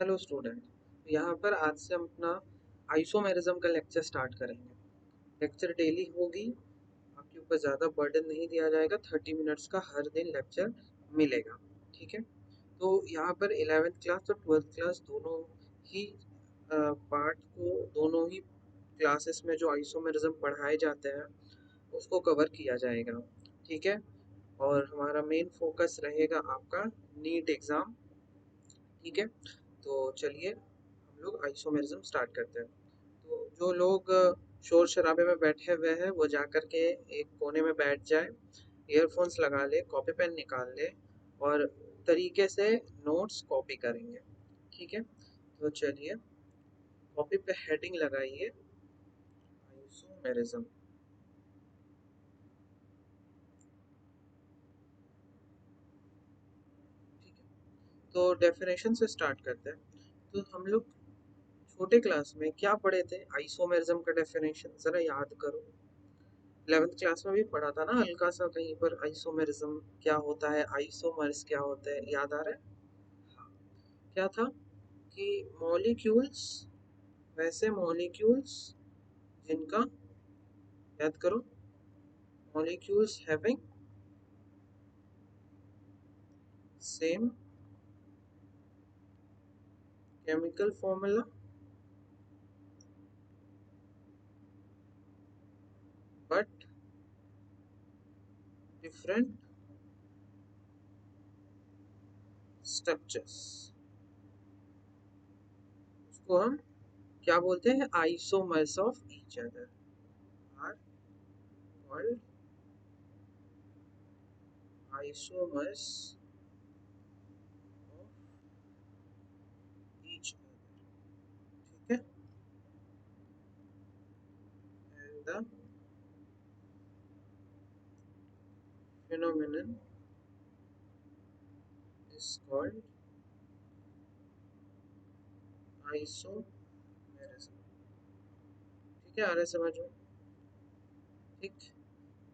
Hello student. यहाँ पर आज से हम अपना आइसोमेरिज्म का लेक्चर स्टार्ट करेंगे। लेक्चर डेली होगी। आपके ऊपर ज़्यादा बर्डन नहीं दिया जाएगा। 30 मिनट्स का हर दिन लेक्चर मिलेगा। ठीक है। तो यहाँ पर 11th क्लास और 12th क्लास दोनों ही पार्ट को दोनों ही क्लासेस में जो आइसोमेरिज्म पढ़ाए जाते हैं उसको कवर किया जाएगा। ठीक है। और हमारा मेन फोकस रहेगा आपका नीट एग्ज़ाम। ठीक है। तो चलिए हम लोग आइसोमेरिज्म स्टार्ट करते हैं। तो जो लोग शोर शराबे में बैठे हुए हैं वो जा कर के एक कोने में बैठ जाए, ईयरफोन्स लगा ले, कॉपी पेन निकाल ले और तरीके से नोट्स कॉपी करेंगे। ठीक है। तो चलिए कॉपी पे हेडिंग लगाइए आइसोमेरिज्म। ठीक है। तो डेफिनेशन से स्टार्ट करते हैं। तो हम लोग छोटे क्लास में क्या पढ़े थे? आइसोमेरिज्म का डेफिनेशन जरा याद करो। 11th क्लास में भी पढ़ा था ना हल्का सा कहीं पर, आइसोमेरिज्म क्या होता है, आइसोमर्स क्या होता है, याद आ रहा है? हाँ। क्या था कि मॉलिक्यूल्स, वैसे मॉलिक्यूल्स जिनका, याद करो, molecules having same chemical formula but different structures, उसको हम क्या बोलते हैं? Isomers of each other are called isomers of each other. ठीक है। And the phenomenon is called isomerism. ठीक है, आ रहा है समझ में? ठीक।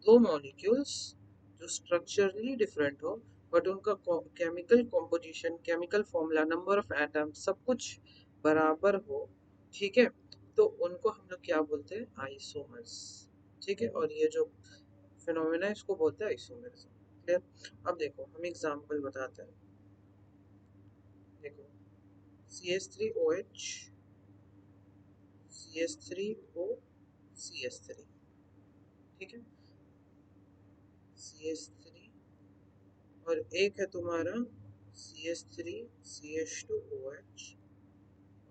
दो मॉलिक्यूल्स जो स्ट्रक्चरली डिफरेंट हो बट उनका chemical composition, chemical formula, number of atom सब कुछ बराबर हो। ठीक है। तो उनको हम लोग क्या बोलते हैं? आइसोमर्स। ठीक है। और ये जो फिनोमेना है इसको बोलते हैं आइसोमेरिज्म। क्लियर? अब देखो हम एग्जांपल बताते हैं। देखो CH3OH, CH3O, CH3। ठीक है। CH3 और एक है तुम्हारा CH3CH2OH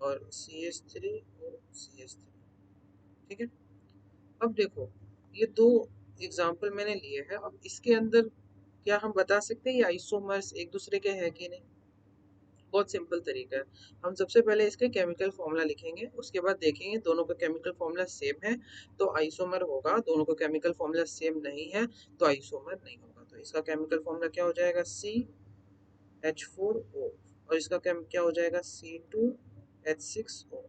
और CH3OCH3। ठीक है। अब देखो ये दो एग्जाम्पल मैंने लिए हैं। अब इसके अंदर क्या हम बता सकते हैं ये आइसोमर्स एक दूसरे के हैं कि नहीं? बहुत सिंपल तरीका है। हम सबसे पहले इसके केमिकल फॉर्मूला लिखेंगे, उसके बाद देखेंगे दोनों का केमिकल फॉर्मूला सेम है तो आइसोमर होगा, दोनों का केमिकल फॉर्मूला सेम नहीं है तो आइसोमर नहीं होगा। तो इसका केमिकल फॉर्मूला क्या हो जाएगा? CH4O और इसका क्या हो जाएगा? C2H6O।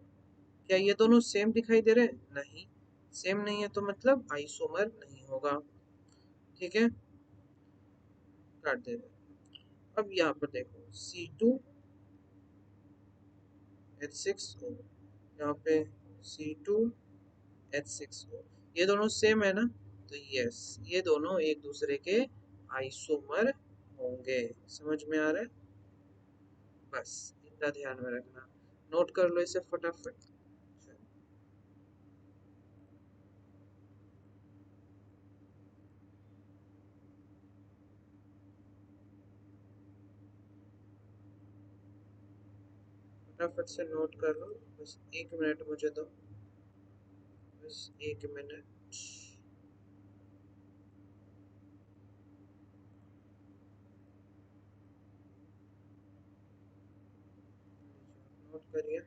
क्या ये दोनों सेम दिखाई दे रहे हैं? नहीं, सेम नहीं है तो मतलब आइसोमर नहीं होगा। ठीक है, काट दे रहे। अब यहाँ पर देखो C2H6O, यहाँ पे C2H6O, ये दोनों सेम है ना? तो यस, ये दोनों एक दूसरे के आइसोमर होंगे। समझ में आ रहा है? बस इतना ध्यान में रखना। नोट कर लो इसे फटाफट। फटाफट से नोट कर लो। बस 1 मिनट मुझे दो। बस 1 मिनट। नोट करिए।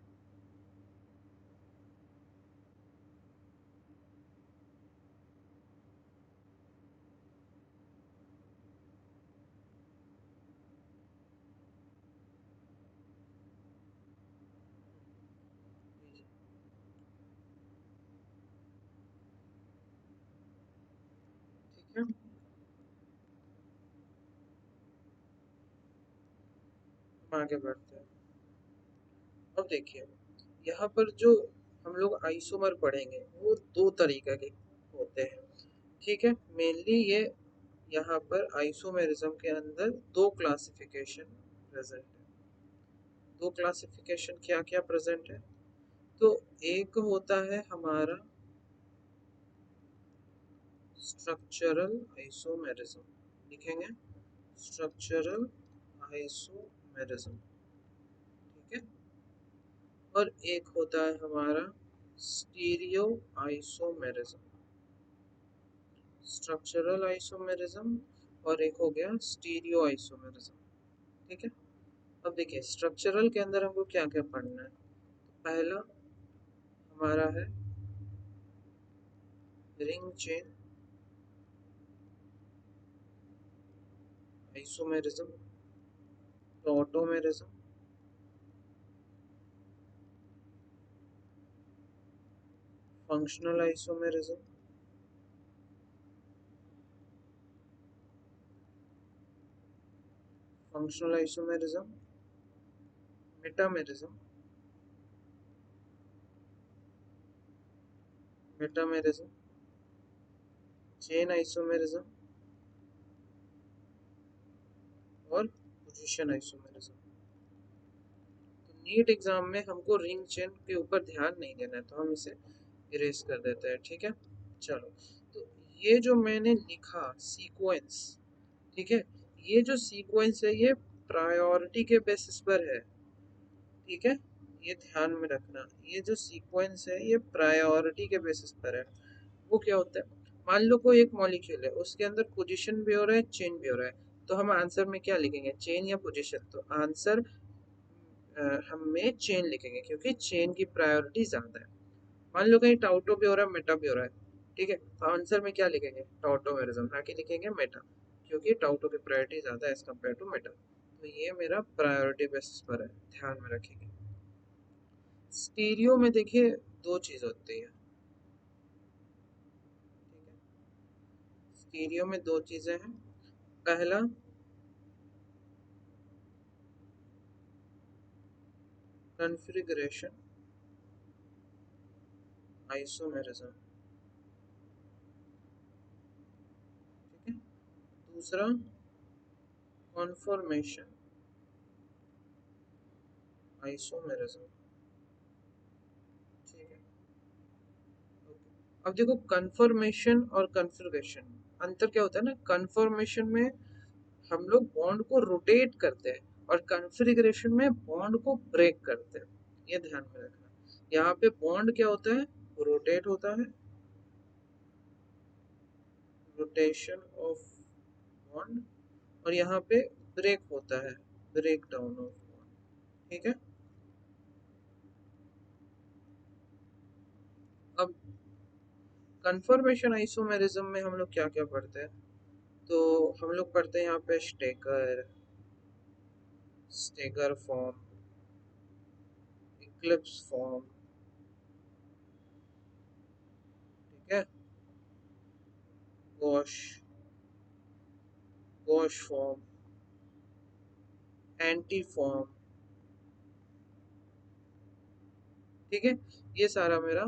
ठीक है। हम आगे बढ़ते हैं। अब देखिए यहाँ पर जो हम लोग आइसोमर पढ़ेंगे वो दो तरीके के होते हैं, ठीक है। मेनली ये यहाँ पर आइसोमेरिज्म के अंदर दो क्लासिफिकेशन प्रेजेंट है। दो क्लासिफिकेशन क्या क्या प्रेजेंट है? तो एक होता है हमारा स्ट्रक्चरल आइसोमेरिज्म, लिखेंगे स्ट्रक्चरल आइसोमेरिज्म, ठीक है। और एक होता है हमारा स्टीरियो आइसोमेरिज्म, स्ट्रक्चरल आइसोमेरिज्म और एक हो गया स्टीरियो आइसोमेरिज्म, ठीक है। अब देखिए स्ट्रक्चरल के अंदर हमको क्या क्या पढ़ना है। पहला हमारा है ring chain isomerism, tautomerism, functional isomerism, functional isomerism, metamerism, metamerism, chain isomerism और पोजीशन आइसोमेरिज्म। तो नीट एग्जाम में हमको रिंग चेन के ऊपर ध्यान नहीं देना है, तो हम इसे इरेज कर देते हैं, ठीक है। चलो, तो ये जो मैंने लिखा सीक्वेंस, ठीक है, ये जो सीक्वेंस है ये प्रायोरिटी के बेसिस पर है, ठीक है। ये ध्यान में रखना, ये जो सीक्वेंस है ये प्रायोरिटी के बेसिस पर है। वो क्या होता है, मान लो कोई एक मॉलिक्यूल है उसके अंदर पोजीशन भी हो रहा है चेंज भी हो रहा है, तो हम आंसर में क्या लिखेंगे, चेन या पोजीशन? तो आंसर हमें चेन लिखेंगे क्योंकि चेन की प्रायोरिटी ज्यादा है। मान लो कहीं टाउटो भी हो रहा है मेटा भी हो रहा है, ठीक है, तो आंसर में क्या लिखेंगे, टाउटोमेरिज्म, ना कि लिखेंगे मेटा, क्योंकि टाउटो की प्रायोरिटी ज्यादा है एज कम्पेयर टू मेटा। तो ये मेरा प्रायोरिटी बेसिस पर है, ध्यान में रखेंगे। स्टीरियो में देखिए दो चीज होती है, ठीक है। स्टीरियो में दो चीजें हैं। पहला कॉन्फ़िगरेशन आइसोमेरिज्म, ठीक है। दूसरा कॉन्फॉर्मेशन आइसोमेरिज्म, ठीक है। अब देखो कन्फर्मेशन और कन्फिगरेशन अंतर क्या होता है ना, कन्फर्मेशन में हम लोग बॉन्ड को रोटेट करते हैं और कन्फिगरेशन में बॉन्ड को ब्रेक करते हैं, ये ध्यान में रखना। यहाँ पे बॉन्ड क्या होता है, रोटेट होता है, रोटेशन ऑफ बॉन्ड, और यहाँ पे ब्रेक होता है, ब्रेक डाउन ऑफ बॉन्ड, ठीक है। अब कन्फर्मेशन आइसोमेरिज्म में हम लोग क्या क्या पढ़ते हैं, तो हम लोग पढ़ते हैं यहाँ पे Strecker, stagger form, Eclipse form, ठीक है, gosh, gosh form, anti form, ठीक है। ये सारा मेरा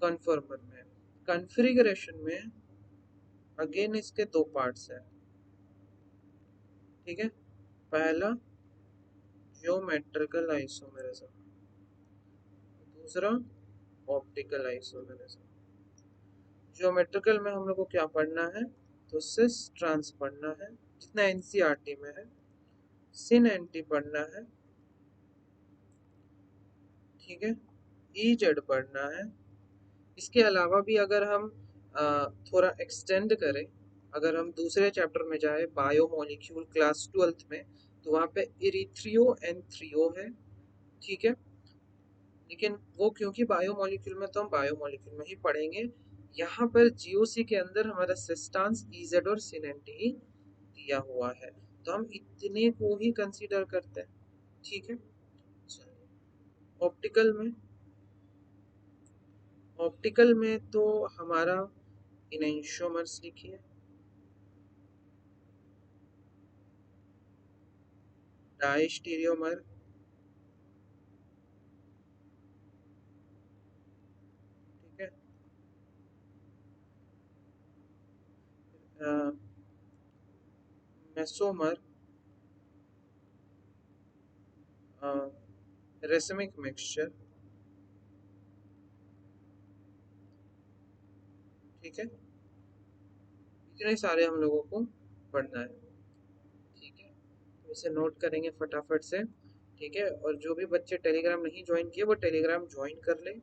कन्फर्मर में है। कॉन्फ़िगरेशन में अगेन इसके दो पार्ट्स हैं, ठीक है। पहला ज्योमेट्रिकल आइसोमेरिज्म, दूसरा ऑप्टिकल आइसोमेरिज्म। ज्योमेट्रिकल में हम लोग को क्या पढ़ना है, तो सिस ट्रांस पढ़ना है जितना एनसीईआरटी में है, सिन एंटी पढ़ना है, ठीक है, ई जेड पढ़ना है। इसके अलावा भी अगर हम थोड़ा एक्सटेंड करें, अगर हम दूसरे चैप्टर में जाए बायोमोलिक्यूल क्लास 12th में, तो वहाँ पे इरिथ्रियो एंड थ्रियो है, ठीक है। लेकिन वो क्योंकि बायोमोलिक्यूल में तो हम बायोमोलिक्यूल में ही पढ़ेंगे, यहाँ पर जीओसी के अंदर हमारा सिस्टांस इजेड और सिनेंटी ही दिया हुआ है, तो हम इतने को ही कंसीडर करते हैं, ठीक है। ऑप्टिकल में, ऑप्टिकल में तो हमारा इनेंशियोमर्स लिखिए, डायस्टीरियोमर, मेसोमर, रेसमिक मिक्सचर, ठीक है। इतने सारे हम लोगों को पढ़ना है, ठीक है। तो इसे नोट करेंगे फटाफट से, ठीक है। और जो भी बच्चे टेलीग्राम नहीं ज्वाइन किए वो टेलीग्राम ज्वाइन कर ले।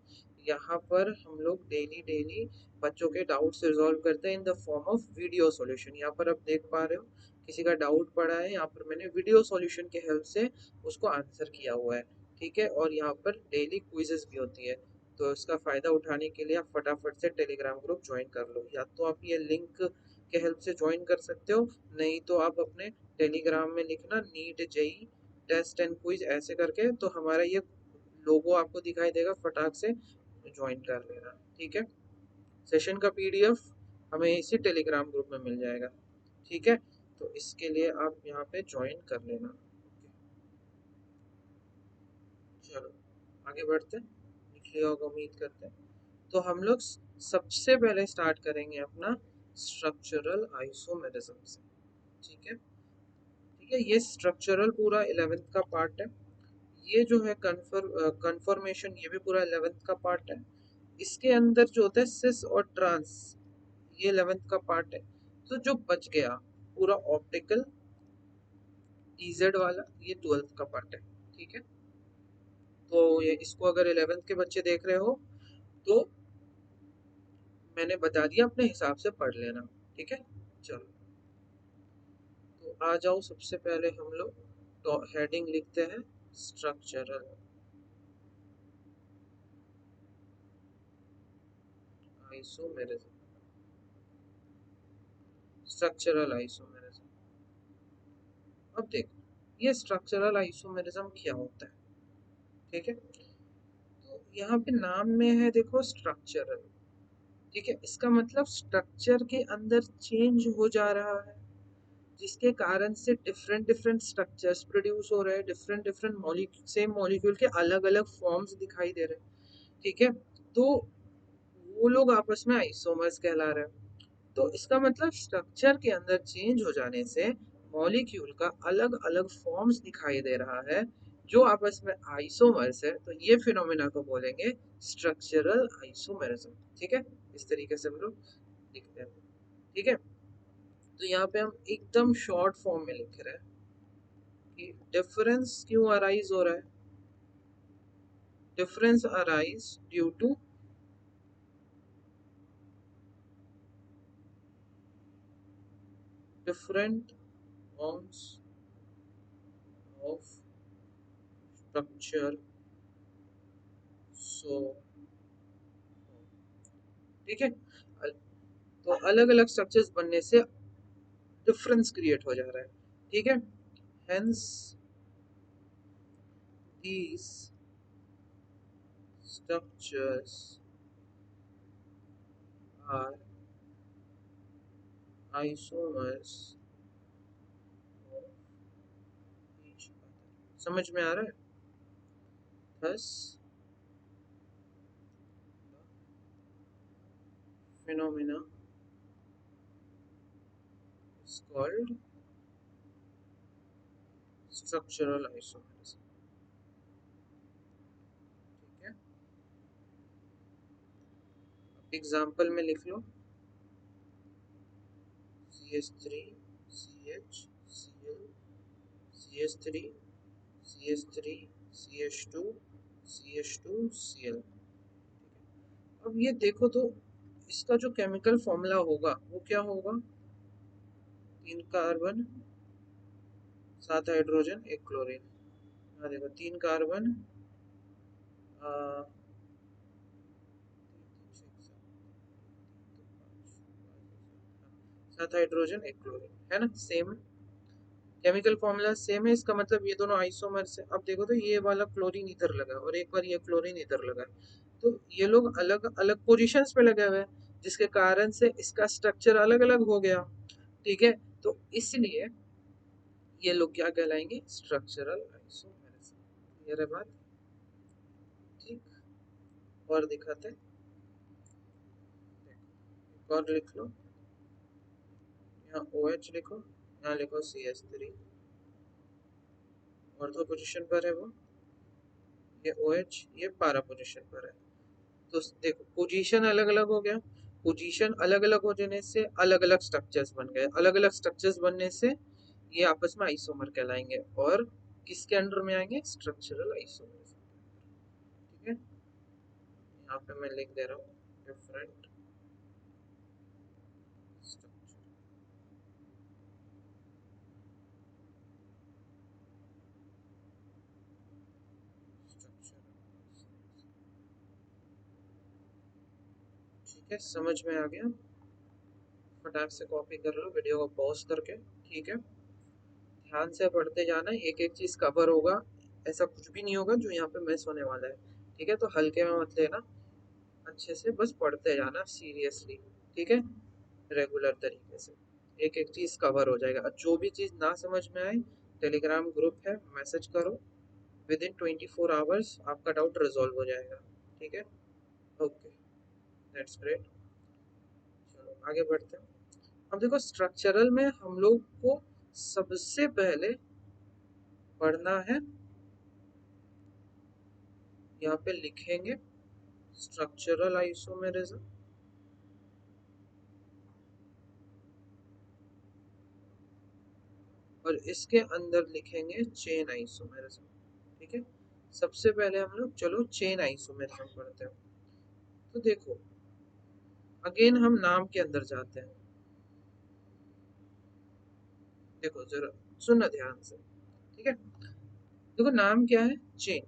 यहाँ पर हम लोग डेली डेली बच्चों के डाउट्स रिजॉल्व करते हैं in the form of video solution. यहाँ पर आप देख पा रहे हो किसी का डाउट पड़ा है, यहाँ पर मैंने वीडियो सॉल्यूशन के हेल्प से उसको आंसर किया हुआ है, ठीक है। और यहाँ पर डेली क्विजेस भी होती है, तो इसका फ़ायदा उठाने के लिए आप फटाफट से टेलीग्राम ग्रुप ज्वाइन कर लो। या तो आप ये लिंक के हेल्प से ज्वाइन कर सकते हो, नहीं तो आप अपने टेलीग्राम में लिखना NEET JEE test and quiz ऐसे करके, तो हमारा ये लोगो आपको दिखाई देगा, फटाक से ज्वाइन कर लेना, ठीक है। सेशन का पीडीएफ हमें इसी टेलीग्राम ग्रुप में मिल जाएगा, ठीक है। तो इसके लिए आप यहाँ पे ज्वाइन कर लेना। चलो आगे बढ़ते हैं, लिख लिया होगा उम्मीद करते हैं। तो हम लोग सबसे पहले स्टार्ट करेंगे अपना स्ट्रक्चरल आइसोमेरिज्म से, ठीक है। ठीक है, ये स्ट्रक्चरल पूरा 11th का पार्ट है। ये जो है कन्फर्मेशन, ये भी पूरा 11th का पार्ट है। इसके अंदर जो होता है सिस और ट्रांस, ये 11th का पार्ट है। तो जो बच गया पूरा ऑप्टिकल ईजेड वाला, ये 12th का पार्ट है, ठीक है। तो ये इसको अगर 11th के बच्चे देख रहे हो तो मैंने बता दिया, अपने हिसाब से पढ़ लेना, ठीक है। चलो तो आ जाओ, सबसे पहले हम लोग तो हेडिंग लिखते हैं स्ट्रक्चरल आइसोमेरिज्म, स्ट्रक्चरल आइसोमेरिज्म। अब देखो ये स्ट्रक्चरल आइसोमेरिज्म क्या होता है, ठीक है। तो यहाँ पे नाम में है देखो स्ट्रक्चरल, ठीक है। इसका मतलब स्ट्रक्चर के अंदर चेंज हो जा रहा है, जिसके कारण से डिफरेंट डिफरेंट स्ट्रक्चर्स प्रोड्यूस हो रहे हैं, different different molecule, same molecule के अलग अलग फॉर्म्स दिखाई दे रहे हैं, ठीक है। तो वो लोग आपस में आइसोमर्स कहला रहे हैं। तो इसका मतलब स्ट्रक्चर के अंदर चेंज हो जाने से मॉलिक्यूल का अलग अलग फॉर्म्स दिखाई दे रहा है, जो आपस में आइसोमर्स है। तो ये फिनोमेना को बोलेंगे स्ट्रक्चरल आइसोमेरिज्म, ठीक है। इस तरीके से हम लोग लिखते हैं, ठीक है। तो यहाँ पे हम एकदम शॉर्ट फॉर्म में लिख रहे हैं कि डिफरेंस क्यों अराइज हो रहा है। Difference arise due to different forms of structure, so ठीक है। तो अलग अलग स्ट्रक्चर्स बनने से डिफरेंस क्रिएट हो जा रहा है, ठीक है। Hence these structures are isomers of each other. समझ में आ रहा है? Thus phenomena is called structural isomerism, ठीक है। एग्जाम्पल में लिख लो CH3 CH Cl CH3 CH3 CH2 CH2 Cl। अब ये देखो तो इसका जो केमिकल फॉर्मूला होगा वो क्या होगा, 3 कार्बन 7 हाइड्रोजन 1 क्लोरीन। हाँ देखो 3 कार्बन 7 हाइड्रोजन 1 क्लोरीन, है ना, सेम केमिकल फॉर्मूला सेम है। इसका मतलब ये दोनों आइसोमर्स है। अब देखो तो ये वाला क्लोरीन इधर लगा और एक बार ये क्लोरीन इधर लगा, तो ये लोग अलग अलग पोजीशंस पे लगे हुए हैं, जिसके कारण से इसका स्ट्रक्चर अलग अलग हो गया, ठीक है। तो इसलिए ये लोग क्या कहलाएंगे, स्ट्रक्चरल आइसोमेरिज्म। क्लियर है बात, ठीक। और दिखाते हैं, और लिख लो यहाँ OH लिखो, यहाँ लिखो CH3, ऑर्थो पोजीशन पर है वो, ये OH ये para पोजीशन पर है। तो देखो पोजीशन अलग अलग हो गया, पोजीशन अलग अलग हो जाने से अलग अलग स्ट्रक्चर्स बन गए, अलग अलग स्ट्रक्चर्स बनने से ये आपस में आइसोमर कहलाएंगे और किसके अंडर में आएंगे, स्ट्रक्चरल आइसोमर। ठीक है, यहाँ पे मैं लिख दे रहा हूँ डिफरेंट स्ट्रक्चर। ठीक है, समझ में आ गया? फटाक से कॉपी कर लो वीडियो को पॉज करके। ठीक है, ध्यान से पढ़ते जाना, एक एक चीज कवर होगा, ऐसा कुछ भी नहीं होगा जो यहाँ पे मिस होने वाला है। ठीक है, तो हल्के में मत लेना, अच्छे से बस पढ़ते जाना सीरियसली। ठीक है, रेगुलर तरीके से एक एक चीज कवर हो जाएगा। जो भी चीज ना समझ में आए, टेलीग्राम ग्रुप है, मैसेज करो, विद इन 24 आवर्स आपका डाउट रिजॉल्व हो जाएगा। ठीक है, ओके, दैट्स ग्रेट। चलो आगे बढ़ते हैं। अब देखो स्ट्रक्चरल में हम लोग को सबसे पहले पढ़ना है, यहाँ पे लिखेंगे स्ट्रक्चरल आइसोमेरिज्म, और इसके अंदर लिखेंगे चेन आइसोमेरिज्म। ठीक है, सबसे पहले हम लोग चलो चेन आइसोमेरिज्म पढ़ते हैं। तो देखो अगेन हम नाम के अंदर जाते हैं, देखो जरा सुनना ध्यान से। ठीक है, देखो नाम क्या है, चेन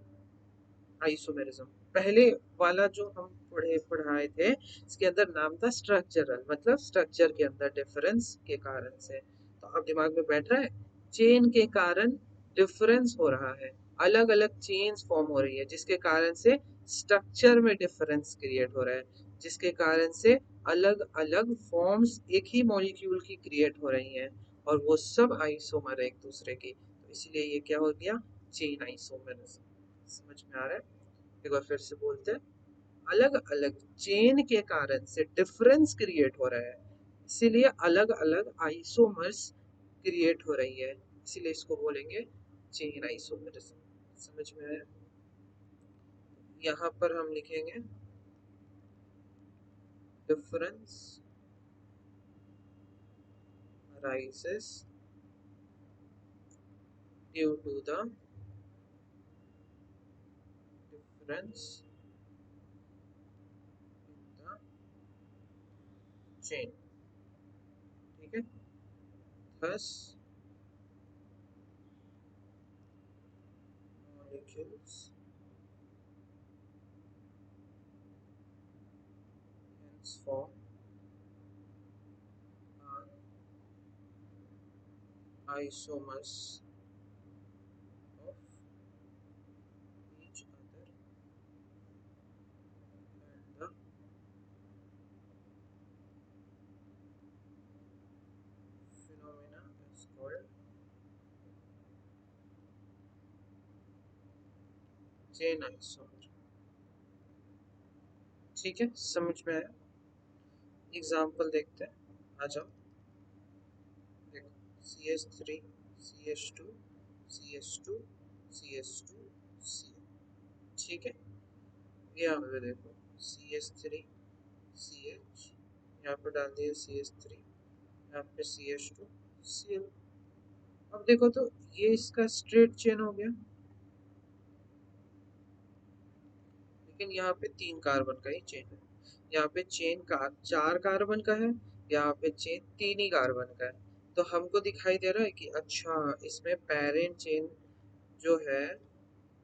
आइसोमेरिज्म। पहले वाला जो हम पढ़ाए थे, इसके अंदर नाम था स्ट्रक्चरल, मतलब स्ट्रक्चर के अंदर डिफरेंस के कारण से। तो अब दिमाग में बैठ रहा है, चेन के कारण डिफरेंस हो रहा है, अलग अलग चेन्स फॉर्म हो रही है, जिसके कारण से स्ट्रक्चर में डिफरेंस क्रिएट हो रहा है, जिसके कारण से अलग अलग फॉर्म्स एक ही मॉलिक्यूल की क्रिएट हो रही हैं, और वो सब आइसोमर है एक दूसरे की। तो इसलिए ये क्या हो गया, चेन आइसोमरिज्म। समझ में आ रहा है? एक बार फिर से बोलते हैं, अलग अलग चेन के कारण से डिफरेंस क्रिएट हो रहा है, इसीलिए अलग अलग आइसोमर्स क्रिएट हो रही है, इसीलिए इसको बोलेंगे चेन आइसोमरिज्म। समझ में आया? यहाँ पर हम लिखेंगे difference arises due to the difference in the chain। ठीक है, thus molecules hence form are isomers of each other, and the phenomena is called chain isomer. ठीक है, समझ में आया? एग्जाम्पल देखते हैं, आ जाओ। देखो CH3 CH2 CH2 CH2 C। ठीक है, यहाँ पे देखो CH3 CH, यहाँ पे डाल दिया CH3, यहाँ पे CH2 Cl। अब देखो तो ये इसका स्ट्रेट चेन हो गया, लेकिन यहाँ पे 3 कार्बन का ही चेन है, यहाँ पे चेन का 4 कार्बन का है, यहाँ पे चेन 3 ही कार्बन का है। तो हमको दिखाई दे रहा है कि अच्छा इसमें पेरेंट चेन जो है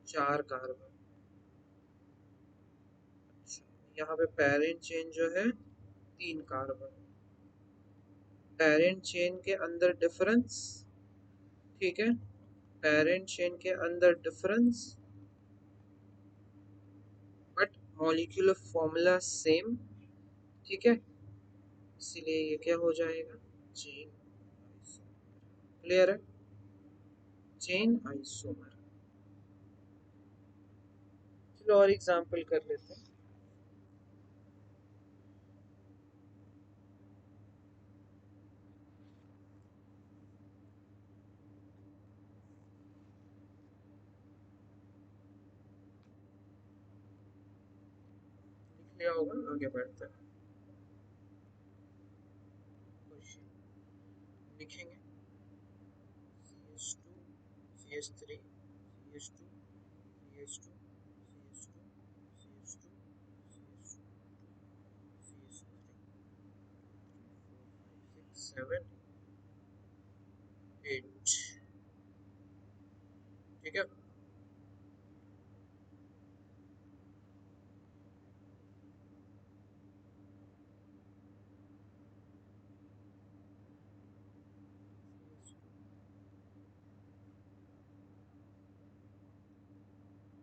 4 कार्बन, अच्छा यहाँ पे पेरेंट चेन जो है 3 कार्बन, पेरेंट चेन के अंदर डिफरेंस। ठीक है, पेरेंट चेन के अंदर difference but molecular formula same. ठीक है, इसीलिए ये क्या हो जाएगा, चेन। क्लियर है? Chain isomer. चलो और एग्जांपल कर लेते हैं। लिया होगा, आगे बढ़ते हैं। क्वेश्चन लिखेंगे CH2 CH3 CH2 CH2 CH2 CH2 CH2 CH3 7 8। ठीक है,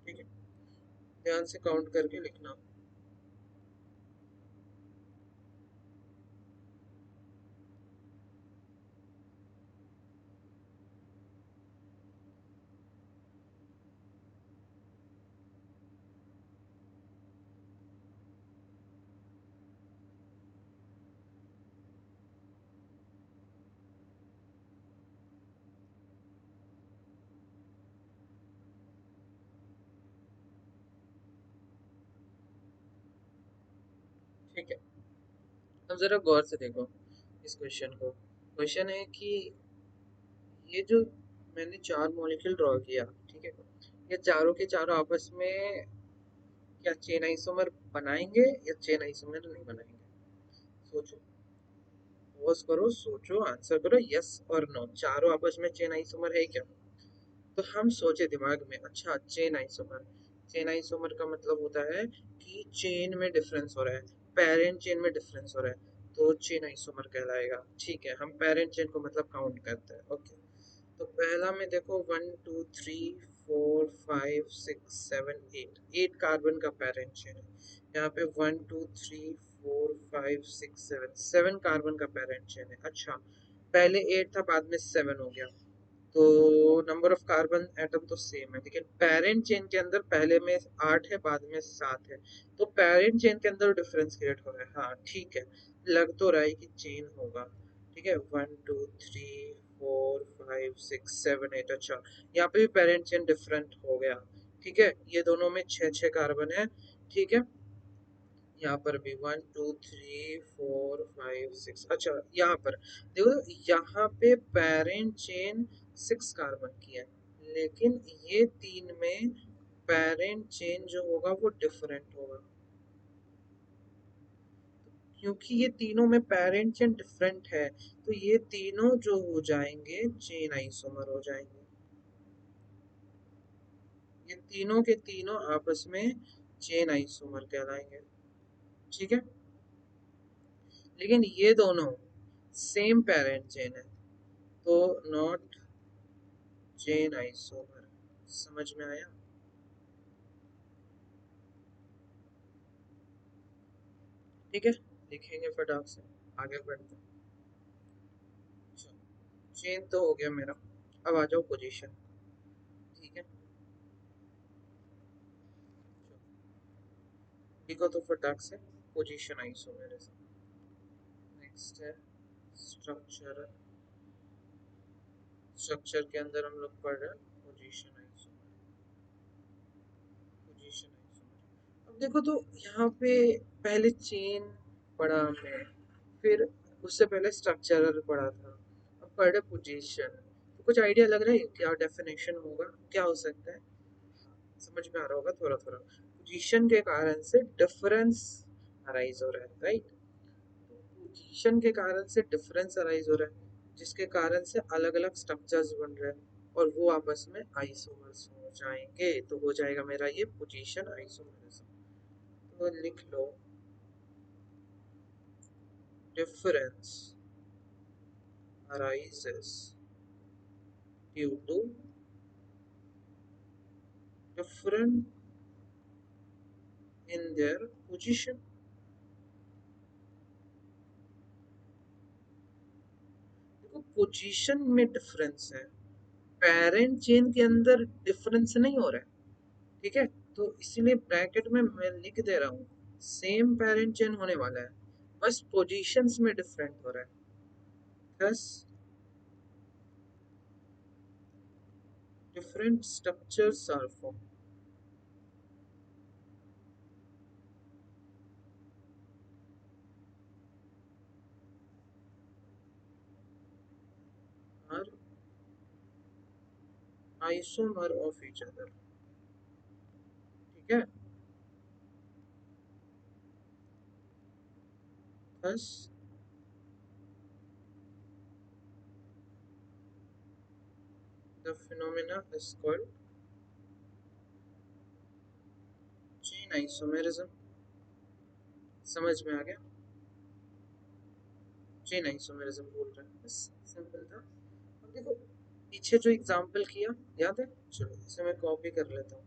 ठीक है, ध्यान से काउंट करके लिखना। ठीक है, अब जरा गौर से देखो इस क्वेश्चन को। क्वेश्चन है कि ये जो मैंने चार मॉलिक्यूल ड्रॉ किया, ठीक है, ये चारों के चारों आपस में क्या चेन आइसोमर बनाएंगे या चेन आइसोमर नहीं बनाएंगे? सोचो, पॉज करो, सोचो, आंसर करो, यस और नो। चारों आपस में चेन आइसोमर है क्या? तो हम सोचे दिमाग में, अच्छा चेन आइसोमर, चेन आइसोमर का मतलब होता है कि चेन में डिफरेंस हो रहा है, पेरेंट चेन में डिफरेंस हो रहा है, तो चेन आइसोमर कहलाएगा। ठीक है, हम पेरेंट चेन को मतलब काउंट करते हैं। ओके, तो पहला में देखो 1 2 3 4 5 6 7 8, 8 कार्बन का पेरेंट चेन है। यहाँ पे 1 2 3 4 5 6 7, 7 कार्बन का पेरेंट चेन है। अच्छा, पहले 8 था, बाद में 7 हो गया, तो नंबर ऑफ कार्बन एटम तो सेम है, लेकिन पेरेंट चेन के अंदर पहले में 8 है, बाद में 7 है, तो पेरेंट चेन के अंदर डिफरेंस क्रिएट हो रहा है। हाँ ठीक है, लग तो रहा है कि चेन होगा। ठीक है, 1 2 3 4 5 6 7 8। अच्छा, यहाँ पे भी पेरेंट चेन डिफरेंट हो गया। ठीक है, ये दोनों में 6 6 कार्बन है। ठीक है, यहाँ पर भी 1 2 3 4 5 6। अच्छा, यहाँ पर देखो, यहाँ पे पेरेंट चेन 6 कार्बन की है, लेकिन ये तीन में पेरेंट चेन जो होगा वो डिफरेंट होगा, क्योंकि ये तीनों में पेरेंट चेन डिफरेंट है, तो ये तीनों जो हो जाएंगे चेन आइसोमर हो जाएंगे। ये तीनों के तीनों आपस में चेन आइसोमर कहलाएंगे। ठीक है, लेकिन ये दोनों सेम पेरेंट चेन है, तो नॉट चेन आइसोमर। समझ में आया? ठीक है, लिखेंगे फटाक से, आगे बढ़ते हैं। चेन तो हो गया मेरा, अब आ जाओ पोजीशन। ठीक है, लिखो तो फटाक से, पोजीशन आइसोमर। नेक्स्ट है स्ट्रक्चर। स्ट्रक्चर के अंदर हम लोग पढ़ रहे हैं पोजीशन आइसोमर। पोजीशन आइसोमर, अब देखो तो यहाँ पे पहले चेन पढ़ा हमने, फिर उससे पहले स्ट्रक्चरल पढ़ा था, अब पढ़ रहे पोजीशन। तो कुछ आइडिया लग रहा है क्या डेफिनेशन होगा, क्या हो सकता है? समझ में आ रहा होगा थोड़ा थोड़ा। पोजीशन के कारण से डिफरेंस अराइज हो रहा है, राइट? पोजीशन के कारण से डिफरेंस अराइज हो रहा है, जिसके कारण से अलग अलग स्ट्रक्चर्स बन रहे हैं और वो आपस में आइसोमर्स हो जाएंगे, तो हो जाएगा मेरा ये पोजीशन आइसोमरिज्म। तो लिख लो, difference arises due to different in their position। देखो, पोजीशन में डिफरेंस है, पेरेंट चेन के अंदर डिफरेंस नहीं हो रहा है। ठीक है, तो इसीलिए ब्रैकेट में मैं लिख दे रहा हूँ सेम पेरेंट चेन होने वाला है, बस पोजीशंस में डिफरेंट हो रहा है। Thus different structures are form. Isomer of each other. ठीक है, thus the phenomena is called chain isomerism। समझ में आ गया? चेन आइसोमेरिज्म बोल रहे हैं, बस सिंपल था। अब देखो पीछे जो एग्जांपल किया याद है, चलो इसे मैं कॉपी कर लेता हूँ।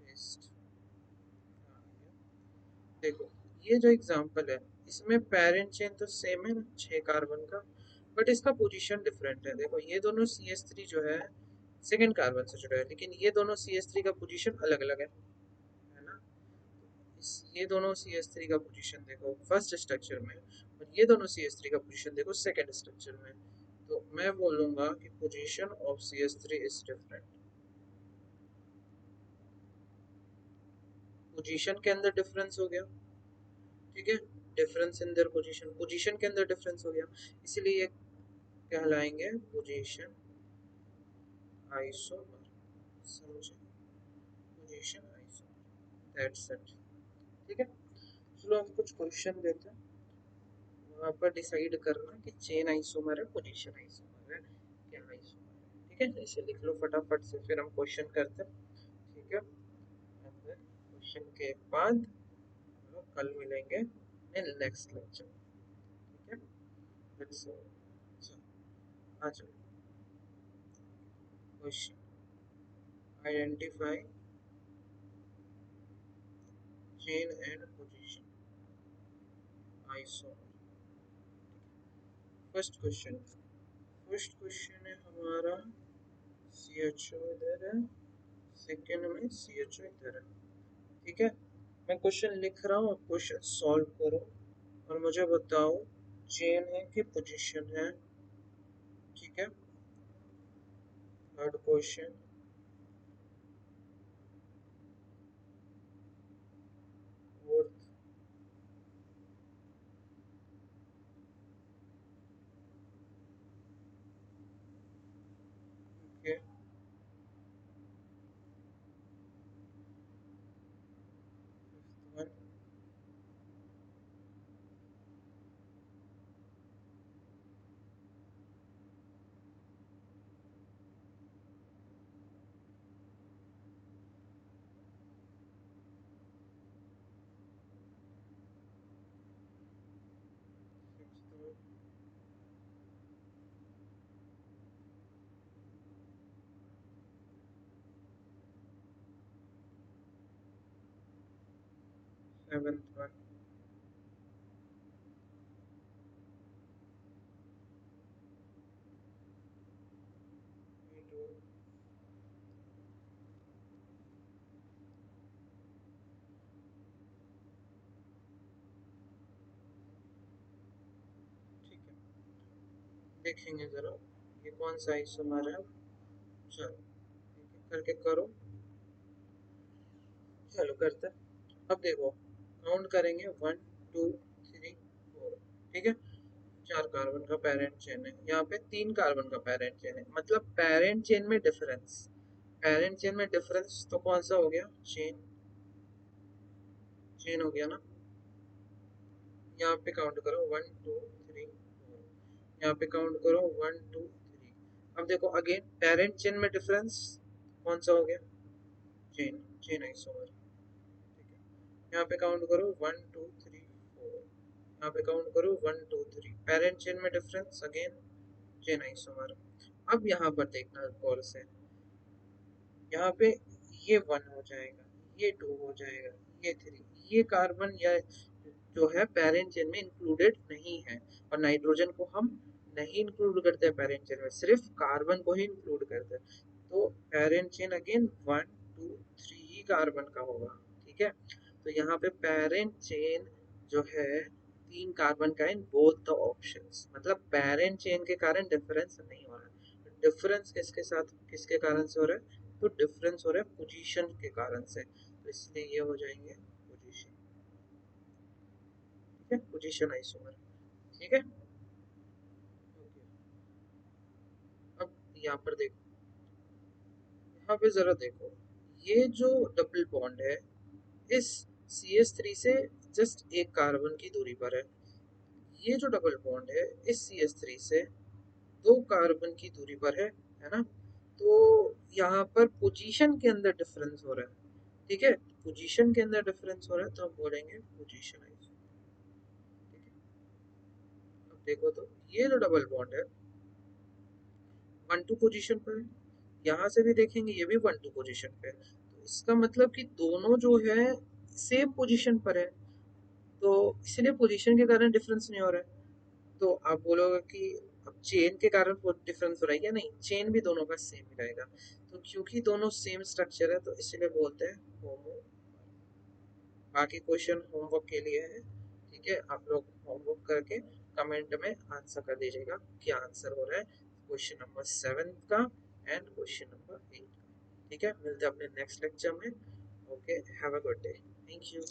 पेस्ट। देखो ये जो एग्जांपल है इसमें पेरेंट चेन तो सेम है ना, 6 कार्बन का, बट इसका पोजीशन डिफरेंट है। देखो ये दोनों CH3 जो है सेकंड कार्बन से जुड़ा है, लेकिन ये दोनों CH3 का पोजीशन अलग अलग है ना। ये दोनों CH3 का पोजीशन देखो फर्स्ट स्ट्रक्चर में, और ये दोनों CH3 का पोजीशन देखो सेकंड स्ट्रक्चर में। तो मैं बोलूंगा कि position of CH3 is different. Position के अंदर डिफरेंस हो गया, ठीक है, difference in their position, position के अंदर डिफरेंस हो गया, इसीलिए ये कहलाएंगे पोजीशन आइसोमर। समझे? Position isomer, that's it. ठीक है, चलो हम कुछ क्वेश्चन देते हैं, वहाँ पर डिसाइड करना कि चेन आइसोमर है, पोजीशन आइसोमर है, क्या आइसोमर है। ठीक है, इसे लिख लो फटाफट से, फिर हम क्वेश्चन करते हैं। ठीक है, क्वेश्चन के बाद कल मिलेंगे नेक्स्ट लेक्चर। ठीक है, लेट्स आ जाओ। Question, identify chain and position isomer. First question, first question है हमारा CHO इधर है, सेकंड में CHO इधर है। ठीक है, मैं क्वेश्चन लिख रहा हूँ, क्वेश्चन सॉल्व करो और मुझे बताओ चेन है कि पोजीशन है। ठीक है, third question, fourth, okay, fifth one, 7th one, 8 one. ठीक है, देखेंगे जरा ये कौन सा आइसोमर है। चलो ठीक है, करके करो, चलो करते हैं। अब देखो काउंट करेंगे 1 2 3 4। ठीक है, 4 कार्बन का पेरेंट चेन है, यहाँ पे 3 कार्बन का पेरेंट चेन है, मतलब पेरेंट चेन में डिफरेंस, पेरेंट चेन में डिफरेंस तो कौन सा हो गया, चेन, चेन हो गया ना। यहाँ पे काउंट करो 1 2 3 4, यहाँ पे काउंट करो 1 2 3। अब देखो अगेन पेरेंट चेन में डिफरेंस कौन सा हो गया, चेन, चेन आइसोमर। ठीक है, यहाँ पे काउंट करो 1 2 3 4, यहाँ पे काउंट करो 1 2 3, पेरेंट चेन में डिफरेंस अगेन चेन आइसोमर। अब यहाँ पर देखना गौर से, यहाँ पे ये 1 हो जाएगा, ये 2 हो जाएगा, ये 3, ये कार्बन या जो है पेरेंट चेन में इंक्लूडेड नहीं है, और नाइट्रोजन को हम नहीं इंक्लूड करते हैं पेरेंट चेन में, सिर्फ कार्बन को ही इंक्लूड करते हैं। तो पेरेंट चेन अगेन 1 2 3 ही कार्बन का होगा। ठीक है, तो यहाँ पे पेरेंट चेन जो है 3 कार्बन का इन बोथ द ऑप्शंस, मतलब पेरेंट चेन के कारण डिफरेंस नहीं हो रहा है। डिफरेंस किसके साथ, किसके कारण से हो रहा है, तो डिफरेंस हो रहा है पोजीशन के कारण से, तो इसलिए ये हो जाएंगे पोजीशन। ठीक है, पोजीशन आइसोमर। ठीक है, अब यहाँ पर देखो, यहाँ पे जरा देखो, ये जो डबल बॉन्ड है इस CH3 से जस्ट एक कार्बन की दूरी पर है। ये जो डबल बॉन्ड है इस CH3 से दो कार्बन की दूरी पर है ना। तो यहाँ पर पोजीशन के अंदर डिफरेंस हो रहा है। ठीक है, पोजीशन के अंदर डिफरेंस हो रहा है तो हम बोलेंगे पोजीशन आइसोमर। ठीक है, अब देखो तो ये जो डबल बॉन्ड है 1 2 पोजीशन पर है, यहाँ से भी देखेंगे ये भी 1 2 पोजीशन पे है, तो इसका मतलब कि दोनों जो है सेम पोजीशन पर है, तो इसलिए पोजीशन के कारण डिफरेंस नहीं हो रहा है। तो आप बोलोगे कि अब चेन के कारण डिफरेंस हो रहा है क्या? नहीं, चेन भी दोनों का सेम ही रहेगा। तो क्योंकि दोनों सेम स्ट्रक्चर है तो इसलिए बोलते हैं होमो। बाकी क्वेश्चन होमवर्क के लिए है। ठीक है, आप लोग होमवर्क करके कमेंट में आंसर कर दीजिएगा क्या आंसर हो रहा है क्वेश्चन नंबर 7 का एंड क्वेश्चन नंबर 8 का। ठीक है, मिलते हैं अपने नेक्स्ट लेक्चर में। Okay, have a good day, thank you.